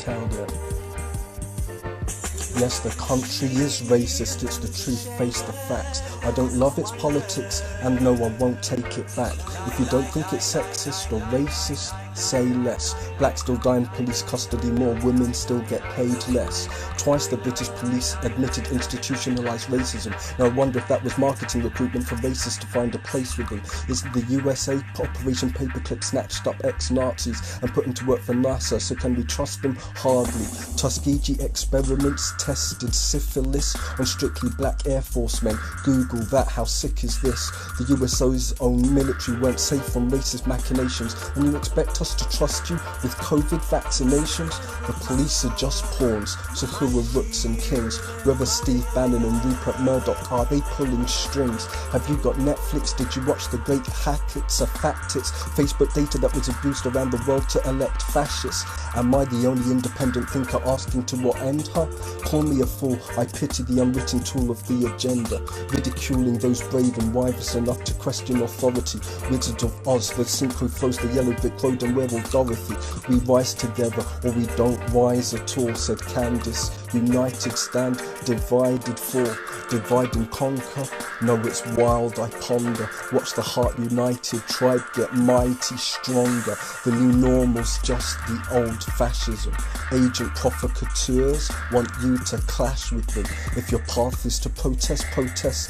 tell them. Yes, the country is racist, it's the truth, face the facts. I don't love its politics, and no, I won't take it back. If you don't think it's sexist or racist, say less. Blacks still die in police custody, more women still get paid less. Twice the British police admitted institutionalised racism. Now I wonder if that was marketing recruitment for racists to find a place with them. Is the USA Operation Paperclip snatched up ex-Nazis and put them to work for NASA, so can we trust them? Hardly. Tuskegee experiments tested syphilis on strictly black Air Force men. Google that, how sick is this? The USO's own military weren't safe from racist machinations, and you expect us to trust you with COVID vaccinations? The police are just pawns, so who are rooks and kings? Whether Steve Bannon and Rupert Murdoch, are they pulling strings? Have you got Netflix? Did you watch The Great Hack? It's a fact, it's Facebook data that was abused around the world to elect fascists. Am I the only independent thinker asking to what end, huh? Call me a fool, I pity the unwritten tool of the agenda, ridiculing those brave and wise enough to question authority. Wizard of Oz, the synchro throws the yellow brick road, and where will Dorothy? We rise together or we don't rise at all, said Candace. United stand, divided fall. Divide and conquer, no, it's wild, I ponder. Watch the heart united, tribe get mighty stronger. The new normal's just the old fascism. Agent provocateurs want you to clash with them. If your path is to protest,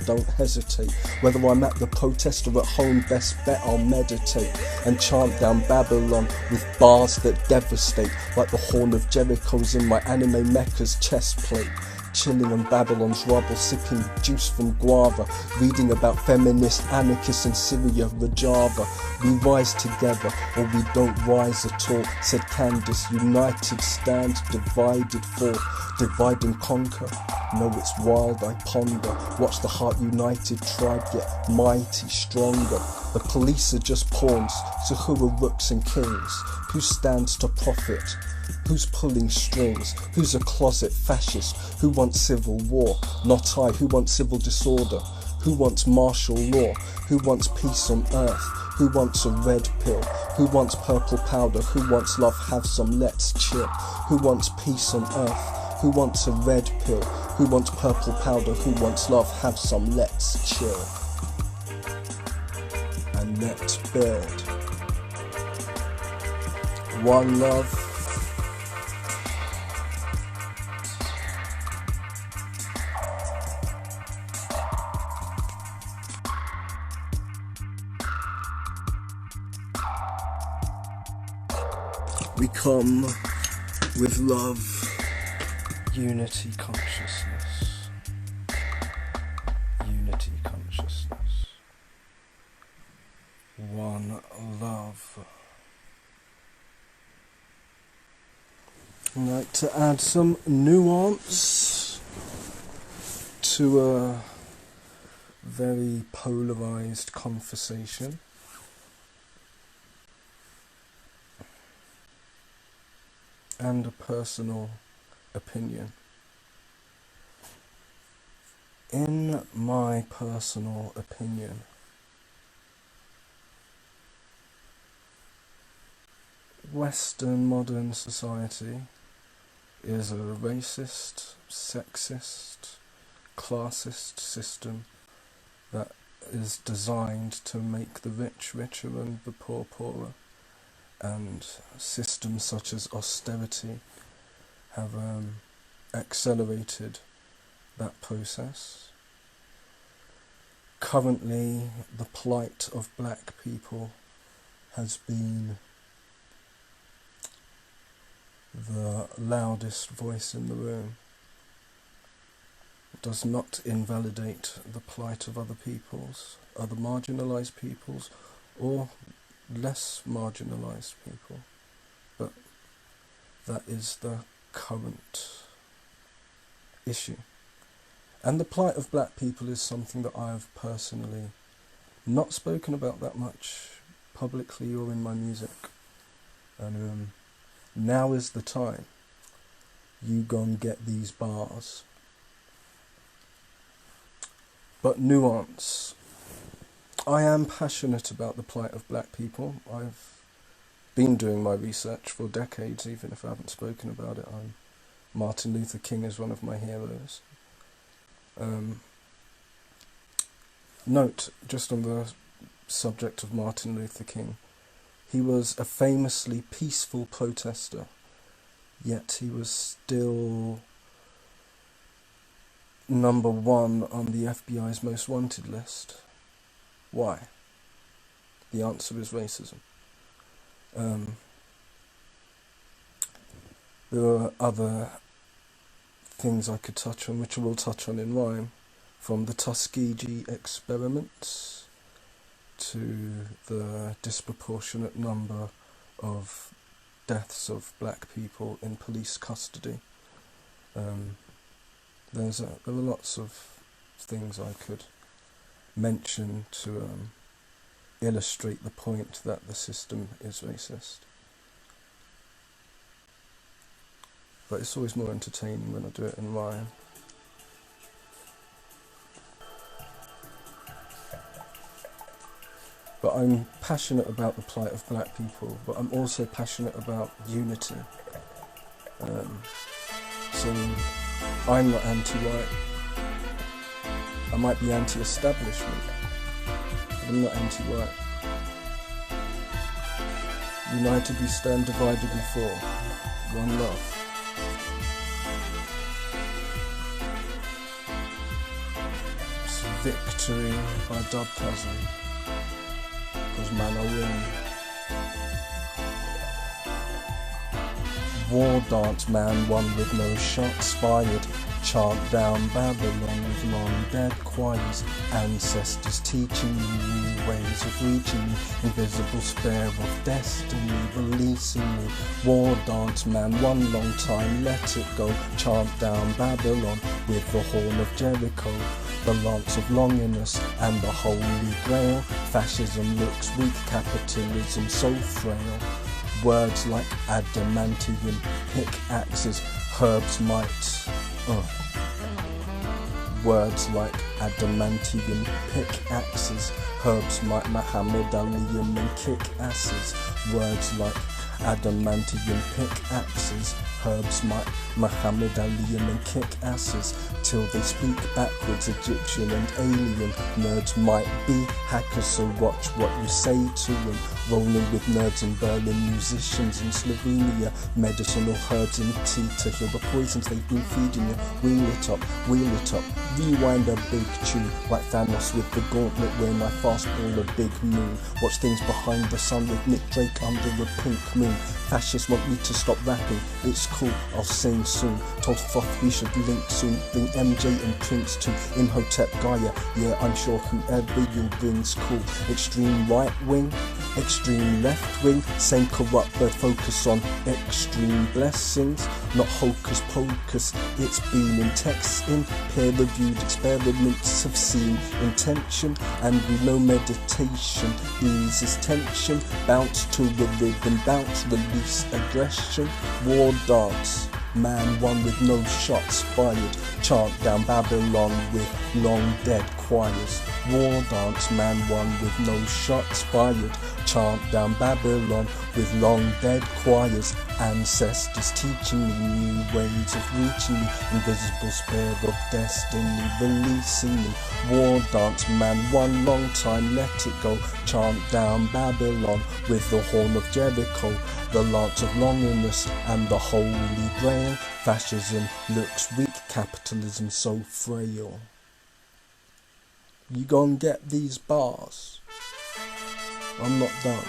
don't hesitate. Whether I'm at the protest or at home, best bet I'll meditate and chant down Babylon with bars that devastate, like the horn of Jericho's in my anime mecha's chest plate. Chilling on Babylon's rubble, sipping juice from guava, reading about feminist anarchists in Syria, Rojava. We rise together or we don't rise at all, said Candace. United stand, divided fall. Divide and conquer, no, it's wild, I ponder. Watch the heart united tribe get mighty stronger. The police are just pawns, so who are rooks and kings? Who stands to profit? Who's pulling strings? Who's a closet fascist? Who wants civil war? Not I. Who wants civil disorder? Who wants martial law? Who wants peace on earth? Who wants a red pill? Who wants purple powder? Who wants love? Have some, let's chill. Who wants peace on earth? Who wants a red pill? Who wants purple powder? Who wants love? Have some, let's chill. And let's build. One love. We come with love, unity consciousness, one love. I'd like to add some nuance to a very polarized conversation. And a personal opinion. In my personal opinion, Western modern society is a racist, sexist, classist system that is designed to make the rich richer and the poor poorer. And systems such as austerity have accelerated that process. Currently, the plight of black people has been the loudest voice in the room. It does not invalidate the plight of other peoples, other marginalised peoples, or less marginalised people, but that is the current issue. And the plight of black people is something that I have personally not spoken about that much publicly or in my music. And now is the time. You gon' get these bars. But nuance. I am passionate about the plight of black people. I've been doing my research for decades, even if I haven't spoken about it. Martin Luther King is one of my heroes. Note, just on the subject of Martin Luther King, he was a famously peaceful protester, yet he was still number 1 on the FBI's most wanted list. Why? The answer is racism. There are other things I could touch on, which I will touch on in rhyme, from the Tuskegee experiments to the disproportionate number of deaths of black people in police custody. There are lots of things I could mention to illustrate the point that the system is racist. But it's always more entertaining when I do it in rhyme. But I'm passionate about the plight of black people, but I'm also passionate about unity. So I'm not anti-white. I might be anti-establishment, but I'm not anti-white. United we stand, divided we fall. One love. It's victory by dub cousin, 'cause man I win. War dance man, one with no shots fired. Chant down Babylon with long dead choirs. Ancestors teaching me new ways of reaching me. Invisible spare of destiny releasing me. War dance man, one long time, let it go. Chant down Babylon with the horn of Jericho. The lance of longingness and the holy grail. Fascism looks weak, capitalism so frail. Words like adamantium, pickaxes, herbs might. Words like adamantium, pickaxes, herbs might Muhammad Alium and kick asses. Words like adamantium, pickaxes, herbs might Muhammad Alium and kick asses. Till they speak backwards, Egyptian and alien. Nerds might be hackers, so watch what you say to them. Rolling with nerds in Berlin, musicians in Slovenia. Medicinal herbs in tea to heal the poisons they've been feeding you. Wheel it up, rewind a big tune. Like Thanos with the gauntlet when I fastball a big moon. Watch things behind the sun with Nick Drake under a pink moon. Fascists want me to stop rapping, it's cool, I'll sing soon. Told Thoth we should link soon. Bring MJ and Prince to Imhotep Gaia. Yeah, I'm sure whoever you bring's cool. Extreme right wing, extreme left wing. Same corrupt but focus on extreme blessings. Not hocus pocus, it's been in text in peer-reviewed experiments have seen intention. And we know meditation eases tension. Bounce to the rhythm, bounce, release aggression. War dance, man one with no shots fired. Chant down Babylon with long dead choirs. War dance, man one with no shots fired. Chant down Babylon with long dead choirs. Ancestors teaching me new ways of reaching me. Invisible spare of destiny releasing me. War dance man, one long time, let it go. Chant down Babylon with the horn of Jericho. The lance of longingness and the holy grail. Fascism looks weak, capitalism so frail. You gon' get these bars? I'm not done.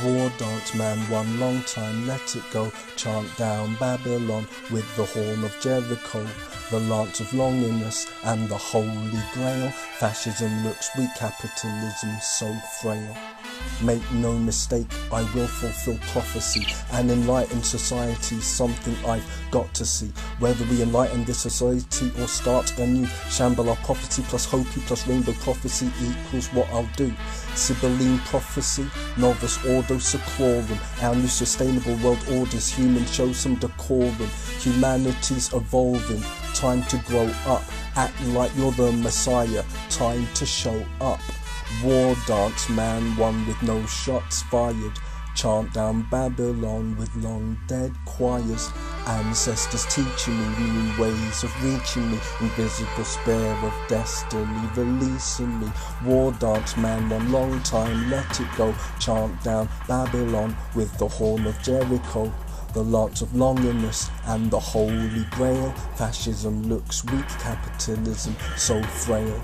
War dance man, one long time, let it go. Chant down Babylon with the horn of Jericho. The lance of longingness and the holy grail. Fascism looks weak, capitalism so frail. Make no mistake, I will fulfill prophecy. An enlightened society, something I've got to see. Whether we enlighten this society or start anew. Shambhala property plus Hopi plus rainbow prophecy equals what I'll do. Sibylline prophecy, novice order ordo seclorum. Our new sustainable world orders, humans show some decorum. Humanity's evolving, time to grow up. Act like you're the Messiah, time to show up. War dance, man one with no shots fired. Chant down Babylon with long dead choirs. Ancestors teaching me new ways of reaching me. Invisible spare of destiny releasing me. War dance, man one long time, let it go. Chant down Babylon with the horn of Jericho. The lance of longingness and the holy grail. Fascism looks weak, capitalism so frail.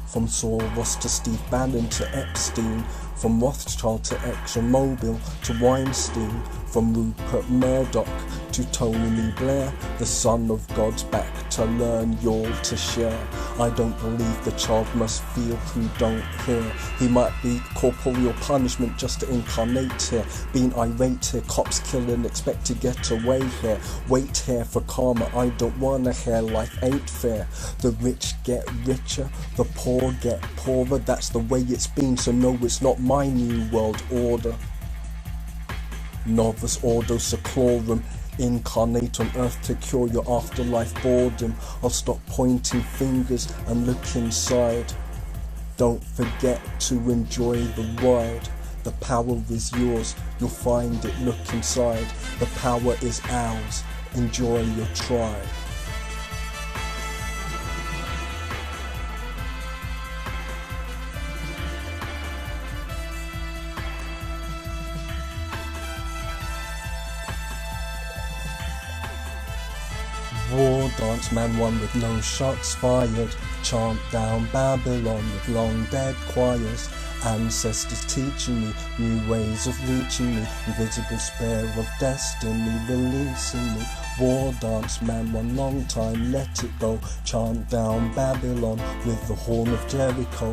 From Soros to Steve Bannon to Epstein, from Rothschild to ExxonMobil to Weinstein, from Rupert Murdoch to Tony Blair, the son of God's back to learn you're to share. I don't believe the child must feel who don't hear. He might be corporeal punishment just to incarnate here. Being irate here, cops killing, expect to get away here. Wait here for karma, I don't wanna hear life ain't fair. The rich get richer, the poor get poorer. That's the way it's been, so no, it's not my new world order. Novus ordo seclorum, incarnate on earth to cure your afterlife boredom. I'll stop pointing fingers and look inside. Don't forget to enjoy the ride. The power is yours, you'll find it, look inside. The power is ours, enjoy your try. War dance, man one with no shots fired. Chant down Babylon with long dead choirs. Ancestors teaching me new ways of reaching me. Invisible spare of destiny releasing me. War dance, man one long time, let it go. Chant down Babylon with the horn of Jericho.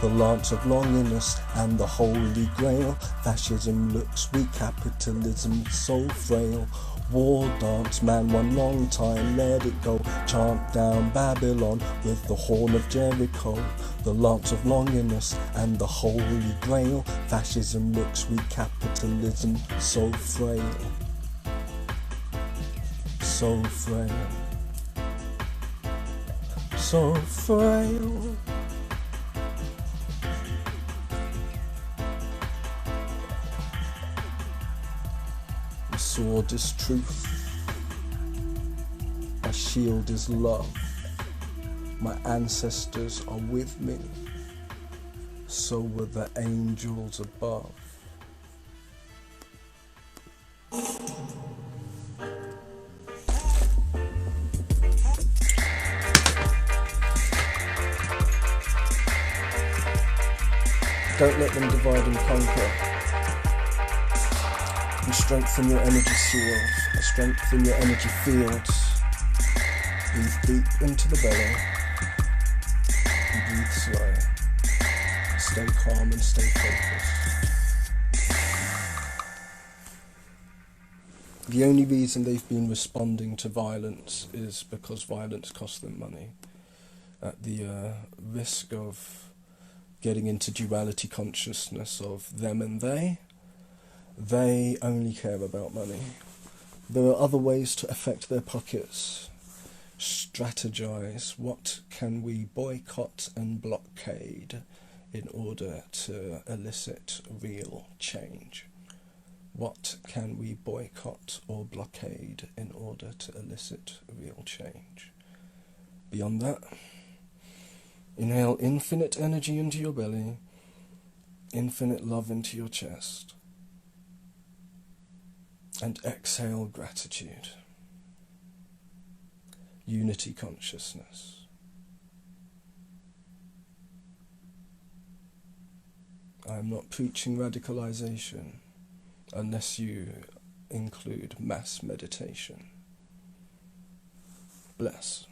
The lance of longingness and the holy grail. Fascism looks weak, capitalism so frail. War dance, man one long time, let it go. Chant down Babylon with the horn of Jericho. The lance of longingness and the holy grail. Fascism looks weak, capitalism so frail. So frail. So frail. My sword is truth, my shield is love. My ancestors are with me, so were the angels above. Don't let them divide and conquer. And strengthen your energy seals, strengthen your energy fields. Breathe deep into the belly, and breathe slow. Stay calm and stay focused. The only reason they've been responding to violence is because violence costs them money. At the risk of getting into duality consciousness of them and they only care about money. There are other ways to affect their pockets. Strategize. What can we boycott and blockade in order to elicit real change? What can we boycott or blockade in order to elicit real change? Beyond that, inhale infinite energy into your belly, infinite love into your chest, and exhale gratitude. Unity consciousness. I am not preaching radicalization unless you include mass meditation. Bless.